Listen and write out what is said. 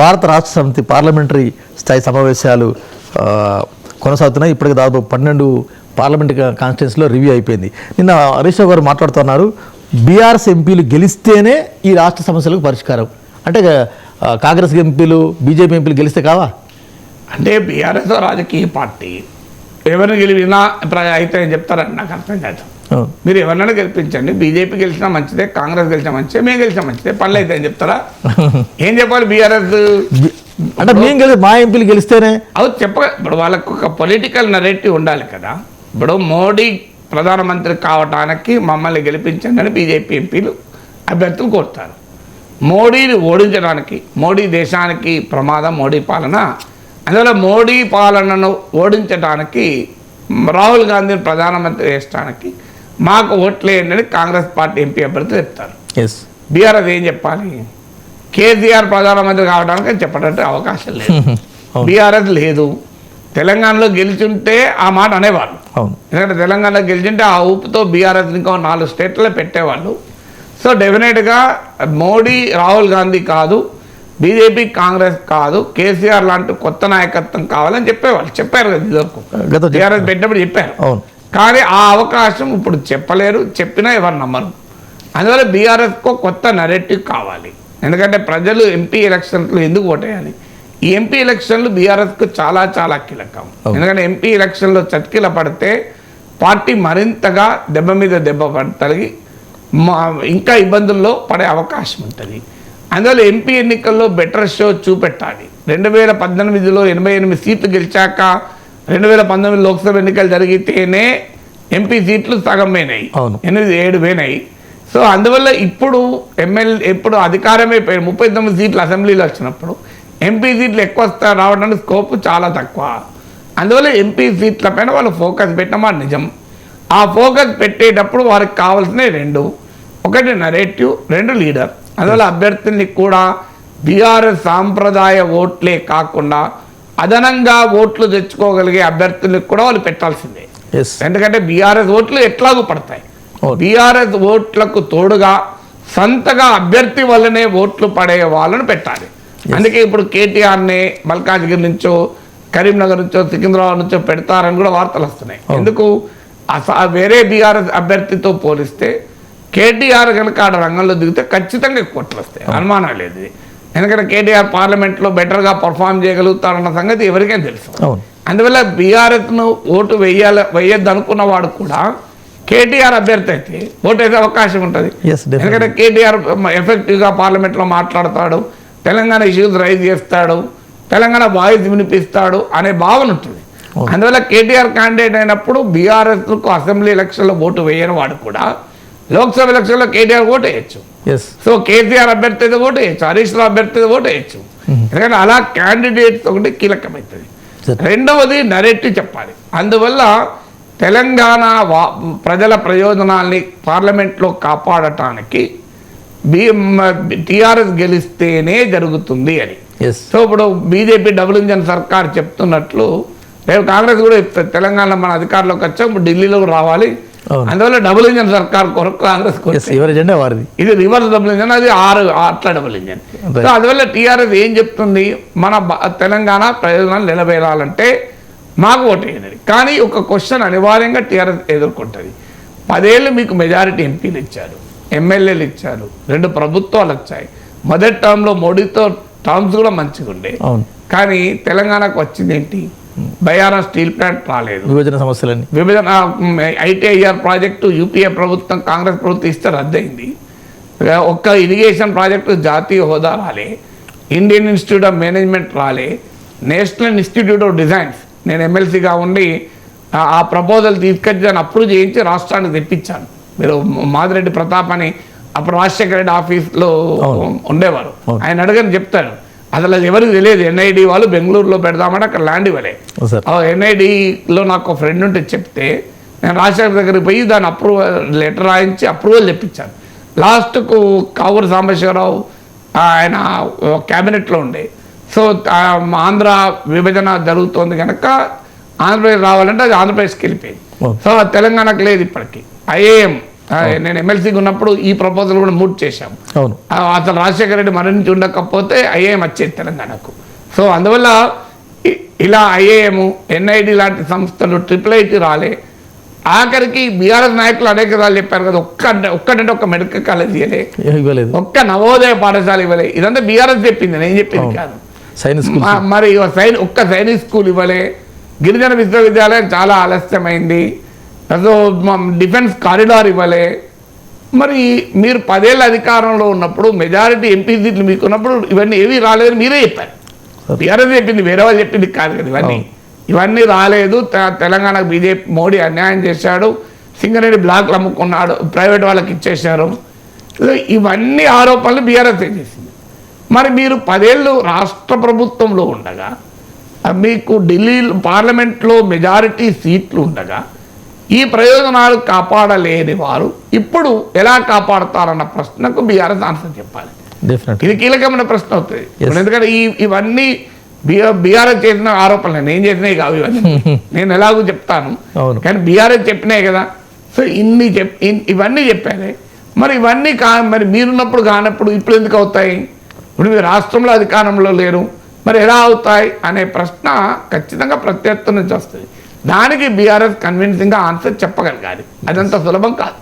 భారత రాష్ట్ర సమితి పార్లమెంటరీ స్థాయి సమావేశాలు కొనసాగుతున్నాయి. ఇప్పటికి దాదాపు 12 పార్లమెంటరీ కాన్స్టిట్యున్సీలో రివ్యూ అయిపోయింది. నిన్న హరీష్ రావు గారు మాట్లాడుతున్నారు, బీఆర్ఎస్ ఎంపీలు గెలిస్తేనే ఈ రాష్ట్ర సమస్యలకు పరిష్కారం. అంటే కాంగ్రెస్ ఎంపీలు బీజేపీ ఎంపీలు గెలిస్తే కావా? అంటే బీఆర్ఎస్ రాజకీయ పార్టీ ఎవరిని గెలిపినా అయితే చెప్తారని నాకు అర్థం కాదు. మీరు ఎవరినైనా గెలిపించండి, బీజేపీ గెలిచినా మంచిదే, కాంగ్రెస్ గెలిచినా మంచిదే, మేము గెలిచినా మంచిదే, పనులు అయితే అని చెప్తారా? ఏం చెప్పాలి? బీఆర్ఎస్ అంటే మేము గెలి మా ఎంపీలు గెలిస్తేనే అవి ఇప్పుడు వాళ్ళకు ఒక పొలిటికల్ నరేటివ్ ఉండాలి కదా. ఇప్పుడు మోడీ ప్రధానమంత్రి కావటానికి మమ్మల్ని గెలిపించండి అని బీజేపీ ఎంపీలు అభ్యర్థులు కోరుతారు. మోడీని ఓడించడానికి, మోడీ దేశానికి ప్రమాదం, మోడీ పాలన, అందువల్ల మోడీ పాలనను ఓడించడానికి రాహుల్ గాంధీని ప్రధానమంత్రి చేసడానికి మాకు ఓట్లేయండి అని కాంగ్రెస్ పార్టీ ఎంపీ అభ్యర్థులు చెప్తారు. బీఆర్ఎస్ ఏం చెప్పాలి? కేసీఆర్ ప్రధానమంత్రి కావడానికి చెప్పడానికి అవకాశం లేదు. బీఆర్ఎస్ లేదు. తెలంగాణలో గెలిచుంటే ఆ మాట అనేవాళ్ళు. ఎందుకంటే తెలంగాణలో గెలిచుంటే ఆ ఊపుతో బీఆర్ఎస్ ఇంకో 4 స్టేట్లలో పెట్టేవాళ్ళు. సో డెఫినెట్గా మోడీ రాహుల్ గాంధీ కాదు, బీజేపీ కాంగ్రెస్ కాదు, కేసీఆర్ లాంటి కొత్త నాయకత్వం కావాలని చెప్పేవాళ్ళు. చెప్పారు కదా ఇదివరకు, బీఆర్ఎస్ పెట్టినప్పుడు చెప్పారు. కానీ ఆ అవకాశం ఇప్పుడు చెప్పలేరు, చెప్పినా ఎవరు నమ్మరు. అందువల్ల బీఆర్ఎస్కు కొత్త నరేటివ్ కావాలి. ఎందుకంటే ప్రజలు ఎంపీ ఎలక్షన్లు ఎందుకు ఓటేయాలి? ఈ ఎంపీ ఎలక్షన్లు బీఆర్ఎస్కు చాలా చాలా కీలకం. ఎందుకంటే ఎంపీ ఎలక్షన్లో చతికిల పడితే పార్టీ మరింతగా దెబ్బ మీద దెబ్బ తగిలి ఇంకా ఇబ్బందుల్లో పడే అవకాశం ఉంటుంది. అందువల్ల ఎంపీ ఎన్నికల్లో బెటర్ షో చూపెట్టాలి. 2018లో 88 సీట్లు గెలిచాక 2019 లోక్సభ ఎన్నికలు జరిగితేనే ఎంపీ సీట్లు సగం పోయినాయి, 8-7 పోయినాయి. సో అందువల్ల ఇప్పుడు ఎప్పుడు అధికారమే 39 సీట్లు అసెంబ్లీలో వచ్చినప్పుడు ఎంపీ సీట్లు ఎక్కువ రావడానికి స్కోప్ చాలా తక్కువ. అందువల్ల ఎంపీ సీట్ల పైన వాళ్ళు ఫోకస్ పెట్టినమా నిజం. ఆ ఫోకస్ పెట్టేటప్పుడు వారికి కావాల్సినవి 2: ఒకటి నరేటివ్, 2 లీడర్. అందువల్ల అభ్యర్థుల్ని కూడా బీఆర్ఎస్ సాంప్రదాయ ఓట్లే కాకుండా అదనంగా ఓట్లు తెచ్చుకోగలిగే అభ్యర్థులకు కూడా వాళ్ళు పెట్టాల్సిందే. ఎందుకంటే బీఆర్ఎస్ ఓట్లు ఎట్లాగూ పడతాయి. బీఆర్ఎస్ ఓట్లకు తోడుగా సొంతగా అభ్యర్థి వల్లనే ఓట్లు పడే వాళ్ళను పెట్టాలి. అందుకే ఇప్పుడు కేటీఆర్ని మల్కాజ్గిరి నుంచో, కరీంనగర్ నుంచో, సికింద్రాబాద్ నుంచో పెడతారని కూడా వార్తలు వస్తున్నాయి. ఎందుకు? వేరే బీఆర్ఎస్ అభ్యర్థితో పోలిస్తే కేటీఆర్ కనుక ఆడ రంగంలో దిగితే ఖచ్చితంగా ఓట్లు వస్తాయి, అనుమానం లేదు. ఎందుకంటే కేటీఆర్ పార్లమెంట్లో బెటర్గా పర్ఫామ్ చేయగలుగుతారన్న సంగతి ఎవరికైనా తెలుసు. అందువల్ల బీఆర్ఎస్ను ఓటు వేయొద్దు అనుకున్న వాడు కూడా కేటీఆర్ అభ్యర్థి అయితే ఓటు వేసే అవకాశం ఉంటుంది. ఎందుకంటే కేటీఆర్ ఎఫెక్టివ్గా పార్లమెంట్లో మాట్లాడతాడు, తెలంగాణ ఇష్యూస్ రైజ్ చేస్తాడు, తెలంగాణ వాయిస్ వినిపిస్తాడు అనే భావన ఉంటుంది. అందువల్ల కేటీఆర్ క్యాండిడేట్ అయినప్పుడు బీఆర్ఎస్కు అసెంబ్లీ ఎలక్షన్లో ఓటు వేయని వాడు కూడా లోక్సభ ఎలక్షన్లో కేటీఆర్ ఓటు వేయచ్చు. సో కేసీఆర్ అభ్యర్థి అయితే ఓటు వేయచ్చు, హరీష్ రావు అభ్యర్థి అయితే ఓటు వేయచ్చు. ఎందుకంటే అలా క్యాండిడేట్స్ ఒకటి కీలకమవుతుంది. రెండవది నరేటివ్ చెప్పాలి. అందువల్ల తెలంగాణ ప్రజల ప్రయోజనాల్ని పార్లమెంట్లో కాపాడటానికి టీఆర్ఎస్ గెలిస్తేనే జరుగుతుంది అని. సో ఇప్పుడు బీజేపీ డబుల్ ఇంజన్ సర్కార్ చెప్తున్నట్లు రేపు కాంగ్రెస్ కూడా చెప్తుంది, తెలంగాణలో మన అధికారంలోకి వచ్చాం, ఇప్పుడు ఢిల్లీలో రావాలి. అందువల్ల డబుల్ ఇంజన్ సర్కార్ కొరకు కాంగ్రెస్ ఇది రివర్స్ డబుల్ ఇంజన్, అది 6 అట్లా డబుల్ ఇంజన్. సో అందువల్ల టీఆర్ఎస్ ఏం చెప్తుంది? మన తెలంగాణ ప్రయోజనాలు నిలబెరాలంటే మాకు ఓటేయండి. కానీ ఒక క్వశ్చన్ అనివార్యంగా టీఆర్ఎస్ ఎదుర్కొంటుంది. 10 ఏళ్ళు మీకు మెజారిటీ ఎంపీలు ఇచ్చారు, ఎమ్మెల్యేలు ఇచ్చారు, 2 ప్రభుత్వాలు వచ్చాయి. మొదటి టర్మ్లో మోడీతో టర్మ్స్ కూడా మంచిగా ఉండే. కానీ తెలంగాణకు వచ్చింది ఏంటి? బయారా స్టీల్ ప్లాంట్ రాలేదు, విభజన ఐటీఐఆర్ ప్రాజెక్టు యూపీఏ ప్రభుత్వం కాంగ్రెస్ ప్రభుత్వం ఇస్తే రద్దయింది. ఒక్క ఇరిగేషన్ ప్రాజెక్టు జాతీయ హోదా రాలే, ఇండియన్ ఇన్స్టిట్యూట్ ఆఫ్ మేనేజ్మెంట్ రాలే, నేషనల్ ఇన్స్టిట్యూట్ ఆఫ్ డిజైన్స్ నేను ఎమ్మెల్సీగా ఉండి ఆ ప్రపోజల్ తీసుకొచ్చి దాన్ని అప్రూవ్ చేయించి రాష్ట్రానికి తెప్పించాను. మీరు మాదిరెడ్డి ప్రతాప్ అని అప్పుడు రాజశేఖర రెడ్డి ఆఫీస్లో ఉండేవారు, ఆయన అడగని చెప్తాడు. అసలు అది ఎవరికి తెలియదు. ఎన్ఐడి వాళ్ళు బెంగళూరులో పెడదామంటే అక్కడ ల్యాండ్ ఇవ్వలే. ఎన్ఐడిలో నాకు ఒక ఫ్రెండ్ ఉంటే చెప్తే నేను రాజశేఖర్ దగ్గరికి పోయి దాన్ని లెటర్ రాయించి అప్రూవల్ తెప్పించాను. లాస్ట్కు కావూరు సాంబశివరావు ఆయన క్యాబినెట్లో ఉండే. సో ఆంధ్ర విభజన జరుగుతోంది కనుక ఆంధ్రప్రదేశ్ రావాలంటే అది ఆంధ్రప్రదేశ్కి వెళ్ళిపోయింది. సో తెలంగాణకు లేదు ఇప్పటికీ. ఐఏఎం నేను ఎమ్మెల్సీగా ఉన్నప్పుడు ఈ ప్రపోజల్ కూడా మూవ్ చేశాం. అవును. అసలు రాజశేఖర రెడ్డి మరణించి ఉండకపోతే ఐఏఎం వచ్చేది తెలంగాణకు. సో అందువల్ల ఇలా ఐఏఎం, ఎన్ఐడి లాంటి సంస్థలు, IIIT రాలే. ఆఖరికి బీఆర్ఎస్ నాయకులు అనేక సార్లు చెప్పారు కదా, ఒక్కటంటే ఒక్క మెడికల్ కాలేజ్ ఇవ్వలేదు, ఒక్క నవోదయ పాఠశాల ఇవ్వలే. ఇదంతా బీఆర్ఎస్ చెప్పింది, నేను చెప్పింది కాదు. మరి ఒక్క సైనిక్ స్కూల్ ఇవ్వలే. గిరిజన విశ్వవిద్యాలయం చాలా ఆలస్యమైంది. సో డిఫెన్స్ కారిడార్ ఇవ్వలే. మరి మీరు 10 ఏళ్ళ అధికారంలో ఉన్నప్పుడు మెజారిటీ ఎంపీ సీట్లు మీకు ఉన్నప్పుడు ఇవన్నీ ఏవి రాలేదని మీరే చెప్పారు. బీఆర్ఎస్ చెప్పింది, వేరే వాళ్ళు చెప్పింది కాదు కదా. ఇవన్నీ రాలేదు. తెలంగాణకు బీజేపీ మోడీ అన్యాయం చేశాడు, సింగరేణి బ్లాక్లు అమ్ముకున్నాడు, ప్రైవేట్ వాళ్ళకి ఇచ్చేశారు. ఇవన్నీ ఆరోపణలు బీఆర్ఎస్ చేసింది. మరి మీరు 10 ఏళ్ళు రాష్ట్ర ప్రభుత్వంలో ఉండగా, మీకు ఢిల్లీ పార్లమెంట్లో మెజారిటీ సీట్లు ఉండగా ఈ ప్రయోజనాలు కాపాడలేని వారు ఇప్పుడు ఎలా కాపాడతారన్న ప్రశ్నకు బీఆర్ఎస్ ఆన్సర్ చెప్పాలి. ఇది కీలకమైన ప్రశ్న అవుతుంది. ఎందుకంటే ఇవన్నీ బీఆర్ఎస్ చేసిన ఆరోపణలు, నేను చేసినవి కావు ఇవన్నీ. నేను ఎలాగో చెప్తాను, కానీ బీఆర్ఎస్ చెప్పినాయి కదా. సో ఇవన్నీ చెప్పారే. మరి ఇవన్నీ మరి మీరున్నప్పుడు కానప్పుడు ఇప్పుడు ఎందుకు అవుతాయి? ఇప్పుడు మీరు రాష్ట్రంలో అధికారంలో లేరు, మరి ఎలా అవుతాయి అనే ప్రశ్న ఖచ్చితంగా ప్రత్యర్థి నుంచి వస్తుంది. దానికి బీఆర్ఎస్ కన్విన్సింగ్గా ఆన్సర్ చెప్పగలగాలి. అదంత సులభం కాదు.